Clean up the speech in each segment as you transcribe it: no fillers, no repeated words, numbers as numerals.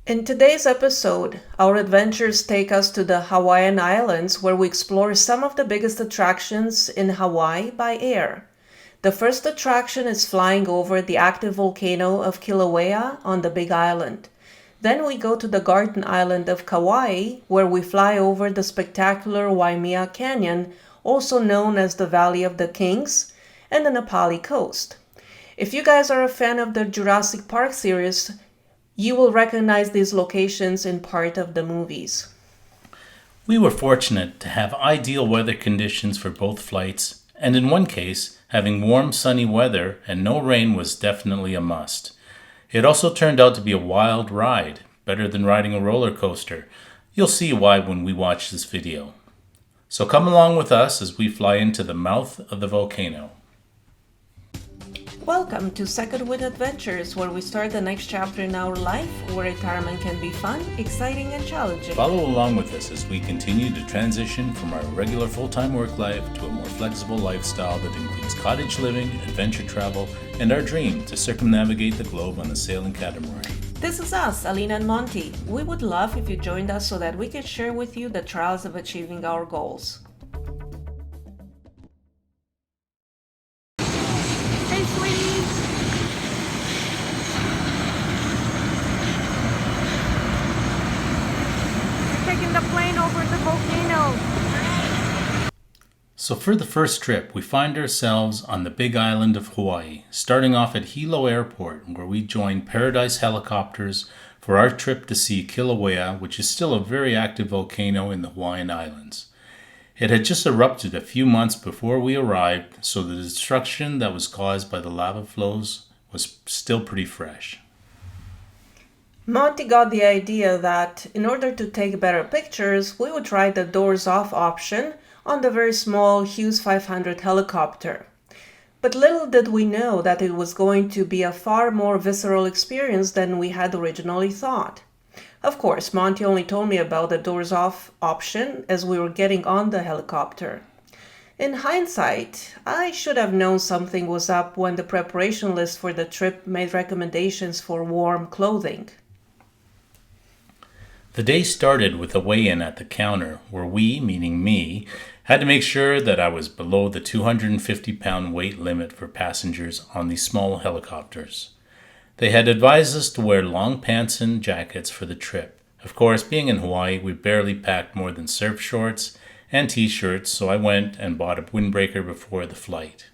In today's episode, our adventures take us to the Hawaiian Islands where we explore some of the biggest attractions in Hawaii by air. The first attraction is flying over the active volcano of Kilauea on the Big Island. Then we go to the Garden Island of Kauai where we fly over the spectacular Waimea Canyon, also known as the Valley of the Kings, and the Napali coast. If you guys are a fan of the Jurassic Park series, you will recognize these locations in part of the movies. We were fortunate to have ideal weather conditions for both flights, and in one case, having warm, sunny weather and no rain was definitely a must. It also turned out to be a wild ride, better than riding a roller coaster. You'll see why when we watch this video. So come along with us as we fly into the mouth of the volcano. Welcome to Second Wind Adventures, where we start the next chapter in our life, where retirement can be fun, exciting, and challenging. Follow along with us as we continue to transition from our regular full-time work life to a more flexible lifestyle that includes cottage living, adventure travel, and our dream to circumnavigate the globe on a sailing catamaran. This is us, Alina and Monty. We would love if you joined us so that we could share with you the trials of achieving our goals. Hey, sweeties! We're taking the plane over the volcano. So for the first trip, we find ourselves on the Big Island of Hawaii, starting off at Hilo Airport, where we joined Paradise Helicopters for our trip to see Kilauea, which is still a very active volcano in the Hawaiian Islands. It had just erupted a few months before we arrived, so the destruction that was caused by the lava flows was still pretty fresh. Monty got the idea that in order to take better pictures, we would try the doors off option on the very small Hughes 500 helicopter. But little did we know that it was going to be a far more visceral experience than we had originally thought. Of course, Monty only told me about the doors off option as we were getting on the helicopter. In hindsight, I should have known something was up when the preparation list for the trip made recommendations for warm clothing. The day started with a weigh-in at the counter where we, meaning me, had to make sure that I was below the 250-pound weight limit for passengers on these small helicopters. They had advised us to wear long pants and jackets for the trip. Of course, being in Hawaii, we barely packed more than surf shorts and t-shirts, so I went and bought a windbreaker before the flight.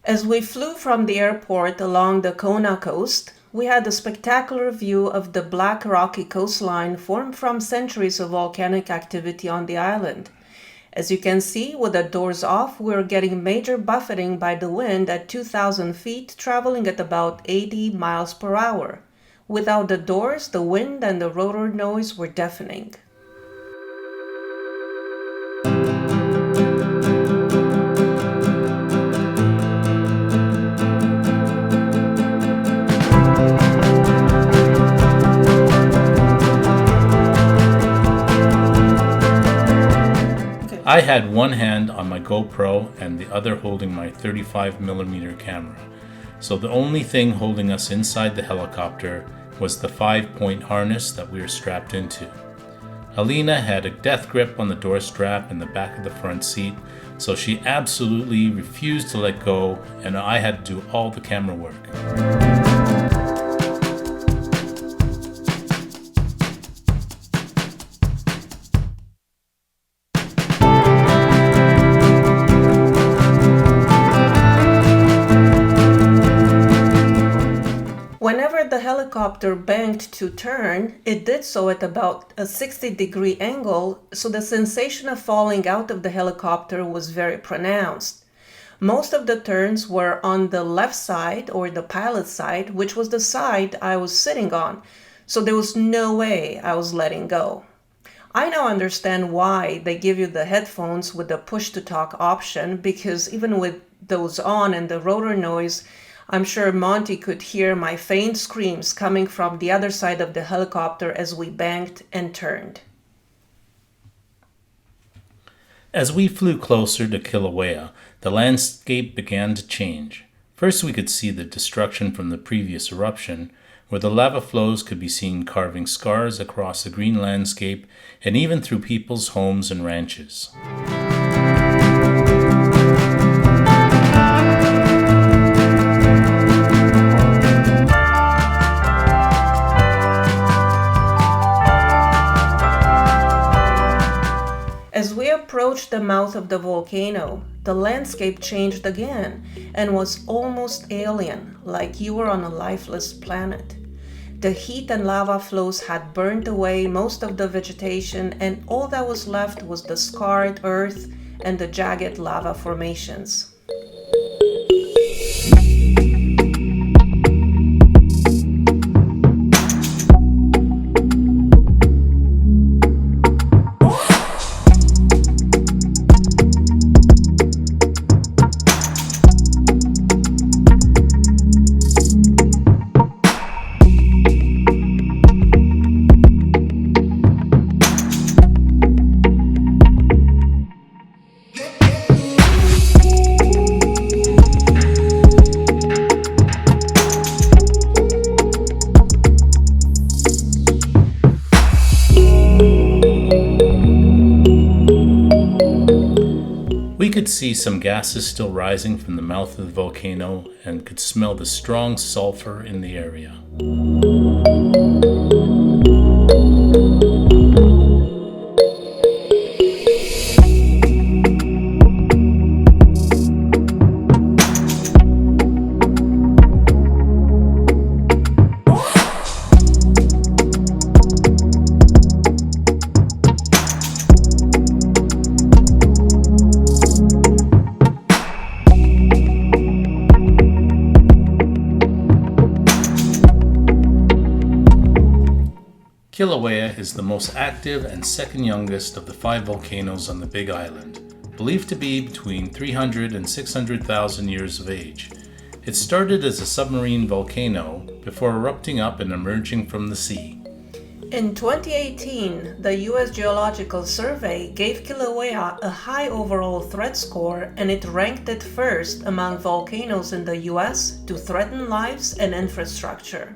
As we flew from the airport along the Kona coast, we had a spectacular view of the black rocky coastline formed from centuries of volcanic activity on the island. As you can see, with the doors off, we're getting major buffeting by the wind at 2,000 feet, traveling at about 80 miles per hour. Without the doors, the wind and the rotor noise were deafening. I had one hand on my GoPro and the other holding my 35mm camera, so the only thing holding us inside the helicopter was the 5-point harness that we were strapped into. Alina had a death grip on the door strap in the back of the front seat, so she absolutely refused to let go, and I had to do all the camera work. Whenever the helicopter banked to turn, it did so at about a 60-degree angle, so the sensation of falling out of the helicopter was very pronounced. Most of the turns were on the left side, or the pilot side, which was the side I was sitting on, so there was no way I was letting go. I now understand why they give you the headphones with the push-to-talk option, because even with those on and the rotor noise, I'm sure Monty could hear my faint screams coming from the other side of the helicopter as we banked and turned. As we flew closer to Kilauea, the landscape began to change. First we could see the destruction from the previous eruption, where the lava flows could be seen carving scars across the green landscape and even through people's homes and ranches. As we approached the mouth of the volcano, the landscape changed again and was almost alien, like you were on a lifeless planet. The heat and lava flows had burnt away most of the vegetation, and all that was left was the scarred earth and the jagged lava formations. We could see some gases still rising from the mouth of the volcano and could smell the strong sulfur in the area. Kilauea is the most active and second youngest of the 5 volcanoes on the Big Island, believed to be between 300 and 600,000 years of age. It started as a submarine volcano before erupting up and emerging from the sea. In 2018, the U.S. Geological Survey gave Kilauea a high overall threat score, and it ranked it first among volcanoes in the U.S. to threaten lives and infrastructure.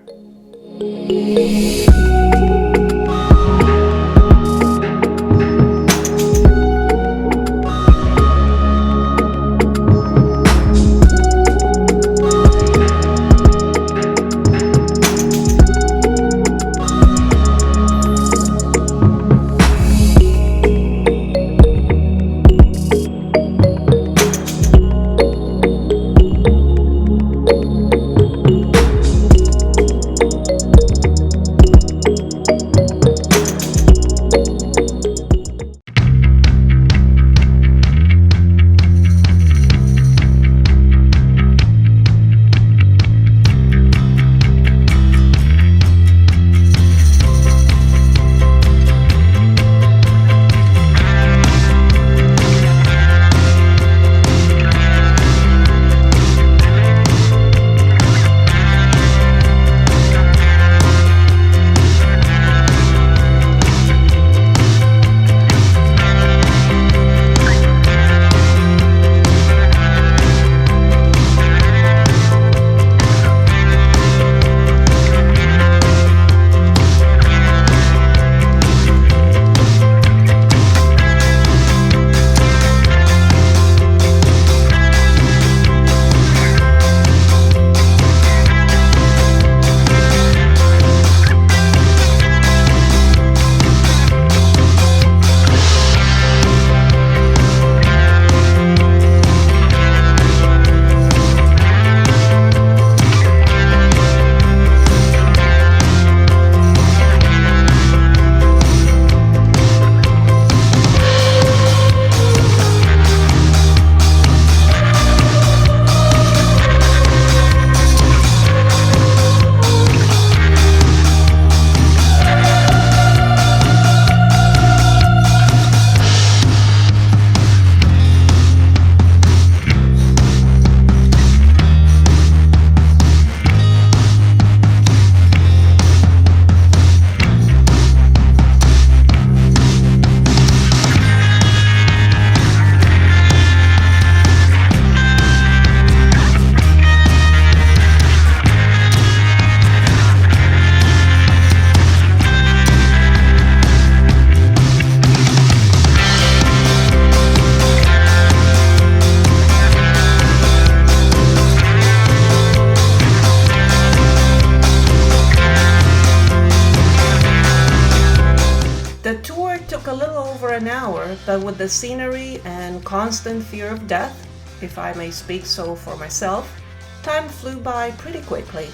hour, but with the scenery and constant fear of death, if I may speak so for myself, time flew by pretty quickly.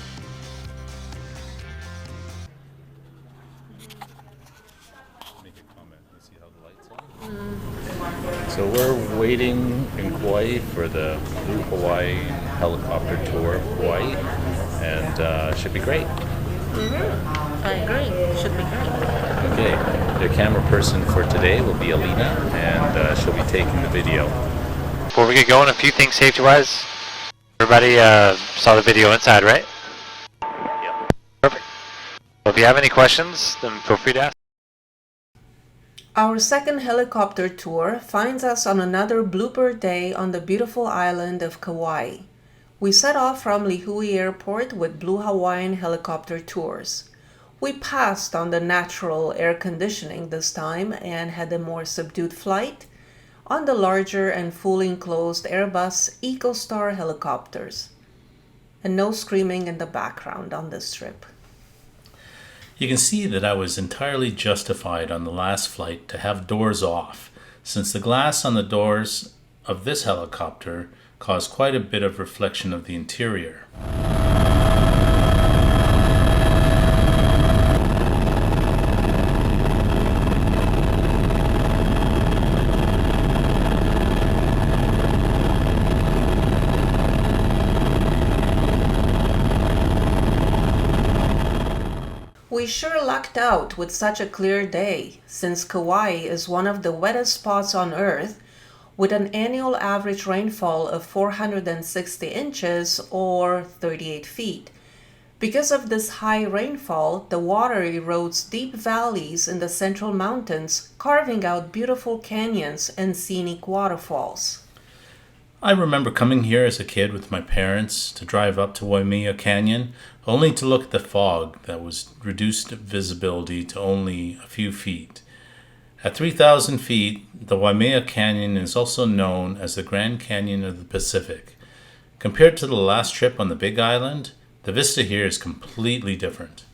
So we're waiting in Kauai for the Blue Hawaiian helicopter tour of Hawaii, and should be great. I agree. Should be great. Okay, the camera person for today will be Alina, and she'll be taking the video. Before we get going, a few things safety-wise. Everybody saw the video inside, right? Yep. Perfect. Well, if you have any questions, then feel free to ask. Our second helicopter tour finds us on another blooper day on the beautiful island of Kauai. We set off from Lihue Airport with Blue Hawaiian helicopter tours. We passed on the natural air conditioning this time and had a more subdued flight on the larger and fully enclosed Airbus EcoStar helicopters. And no screaming in the background on this trip. You can see that I was entirely justified on the last flight to have doors off, since the glass on the doors of this helicopter caused quite a bit of reflection of the interior. We sure lucked out with such a clear day, since Kauai is one of the wettest spots on Earth, with an annual average rainfall of 460 inches or 38 feet. Because of this high rainfall, the water erodes deep valleys in the central mountains, carving out beautiful canyons and scenic waterfalls. I remember coming here as a kid with my parents to drive up to Waimea Canyon, only to look at the fog that was reduced visibility to only a few feet. At 3,000 feet, the Waimea Canyon is also known as the Grand Canyon of the Pacific. Compared to the last trip on the Big Island, the vista here is completely different.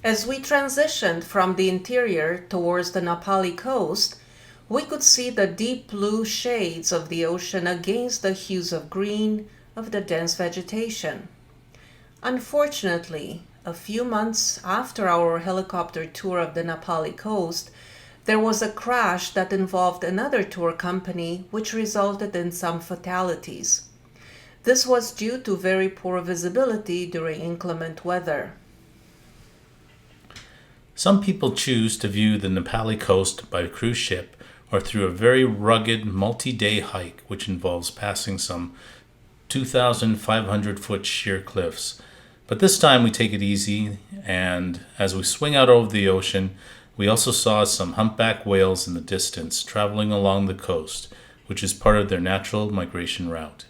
As we transitioned from the interior towards the Napali coast, we could see the deep blue shades of the ocean against the hues of green of the dense vegetation. Unfortunately, a few months after our helicopter tour of the Napali coast, there was a crash that involved another tour company, which resulted in some fatalities. This was due to very poor visibility during inclement weather. Some people choose to view the Napali coast by cruise ship or through a very rugged multi-day hike, which involves passing some 2,500-foot sheer cliffs. But this time we take it easy, and as we swing out over the ocean, we also saw some humpback whales in the distance traveling along the coast, which is part of their natural migration route.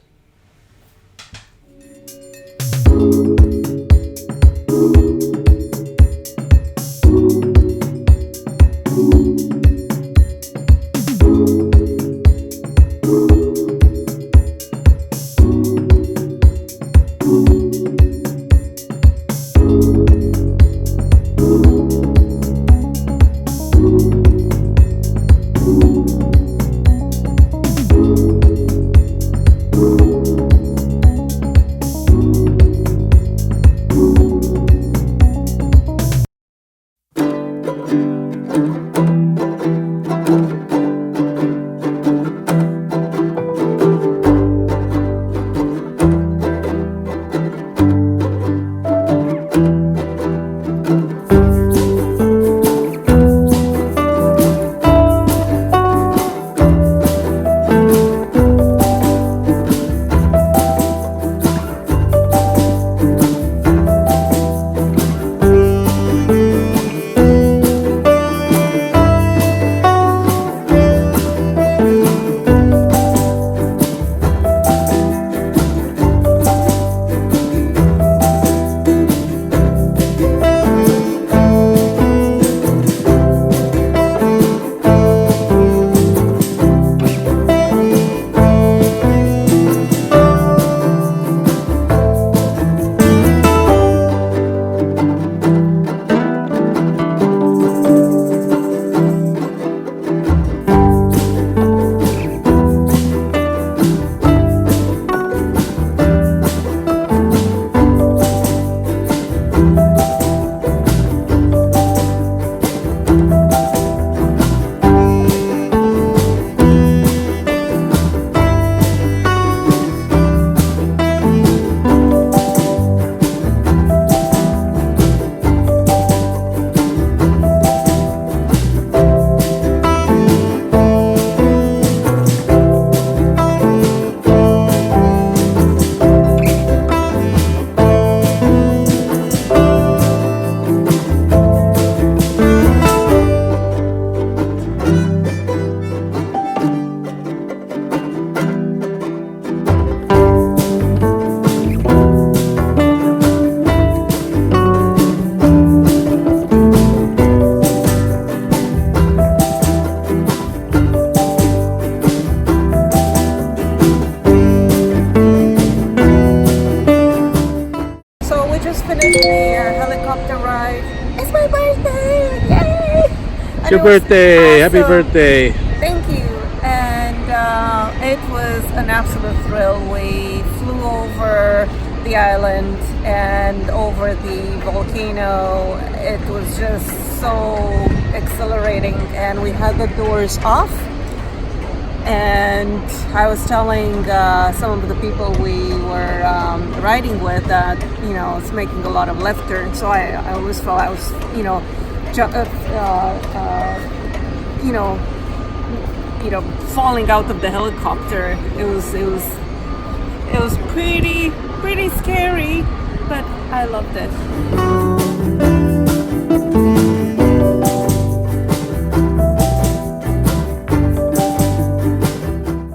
It's your birthday. Happy birthday. Thank you. And it was an absolute thrill. We flew over the island and over the volcano. It was just so exhilarating, and we had the doors off. And I was telling some of the people we were riding with that, you know, it's making a lot of left turns. So I always felt I was, falling out of the helicopter. It was pretty scary, but I loved it.